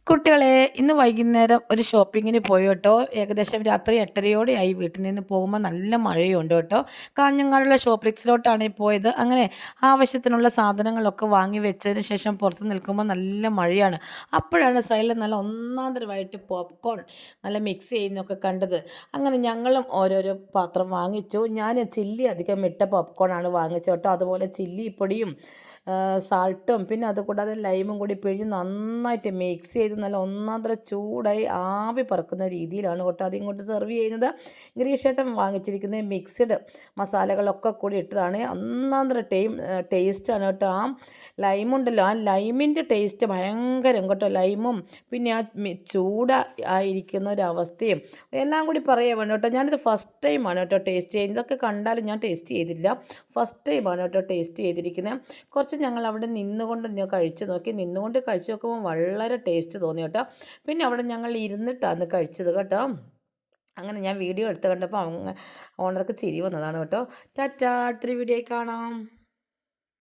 കുട്ടികളെ ഇന്ന് വൈകുന്നേരം ഒരു ഷോപ്പിങ്ങിന് പോയി കേട്ടോ. ഏകദേശം രാത്രി 8:30 വീട്ടിൽ നിന്ന് പോകുമ്പോൾ നല്ല മഴയുണ്ട് കേട്ടോ. കാഞ്ഞങ്ങാടുള്ള ഷോപ്ലെക്സിലോട്ടാണ് പോയത്. അങ്ങനെ ആവശ്യത്തിനുള്ള സാധനങ്ങളൊക്കെ വാങ്ങി വെച്ചതിന് ശേഷം പുറത്ത് നിൽക്കുമ്പോൾ നല്ല മഴയാണ്. അപ്പോഴാണ് സൈഡിൽ നല്ല ഒന്നാന്തരമായിട്ട് പോപ്കോൺ നല്ല മിക്സ് ചെയ്യുന്നതൊക്കെ കണ്ടത്. അങ്ങനെ ഞങ്ങളും ഓരോരോ പാത്രം വാങ്ങിച്ചു. ഞാൻ ചില്ലി അധികം ഇട്ട പോപ്കോൺ ആണ് വാങ്ങിച്ചത് കേട്ടോ. അതുപോലെ ചില്ലി പൊടിയും സാൾട്ടും പിന്നെ അതുകൂടാതെ ലൈമും കൂടി പിഴിഞ്ഞ് നന്നായിട്ട് മിക്സ് ചെയ്ത് നല്ല ഒന്നാന്തര ചൂടായി ആവി പറക്കുന്ന രീതിയിലാണ് കേട്ടോ അതിങ്ങോട്ട് സെർവ് ചെയ്യുന്നത്. ഗിരീഷേട്ടൻ വാങ്ങിച്ചിരിക്കുന്ന മിക്സ്ഡ് മസാലകളൊക്കെ കൂടി ഇട്ടതാണ്. ഒന്നാന്തര ടേസ്റ്റാണ് കേട്ടോ. ആ ലൈമുണ്ടല്ലോ, ആ ലൈമിൻ്റെ ടേസ്റ്റ് ഭയങ്കരം കേട്ടോ. ലൈമും പിന്നെ ആ ആയിരിക്കുന്ന ഒരവസ്ഥയും എല്ലാം കൂടി പറയുക വേണം കേട്ടോ. ഞാനിത് ഫസ്റ്റ് ടൈമാണ് കേട്ടോ ടേസ്റ്റ് ചെയ്യുന്നത്. ഇതൊക്കെ കണ്ടാലും ഞാൻ ടേസ്റ്റ് ചെയ്തില്ല. ഫസ്റ്റ് ടൈമാണ് കേട്ടോ ടേസ്റ്റ് ചെയ്തിരിക്കുന്നത്. കുറച്ച് ഞങ്ങൾ അവിടെ നിന്നുകൊണ്ട് കഴിച്ച് നോക്കി. നിന്നുകൊണ്ട് കഴിച്ച് നോക്കുമ്പോൾ വളരെ ടേസ്റ്റ് തോന്നി കേട്ടോ. പിന്നെ അവിടെ ഞങ്ങൾ ഇരുന്നിട്ടാണ് കഴിച്ചത് കേട്ടോ. അങ്ങനെ ഞാൻ വീഡിയോ എടുത്ത് കണ്ടപ്പോൾ ഓണർക്ക് ചിരി വന്നതാണ് കേട്ടോ. ടാറ്റാ, അടുത്തൊരു വീഡിയോയിൽ കാണാം.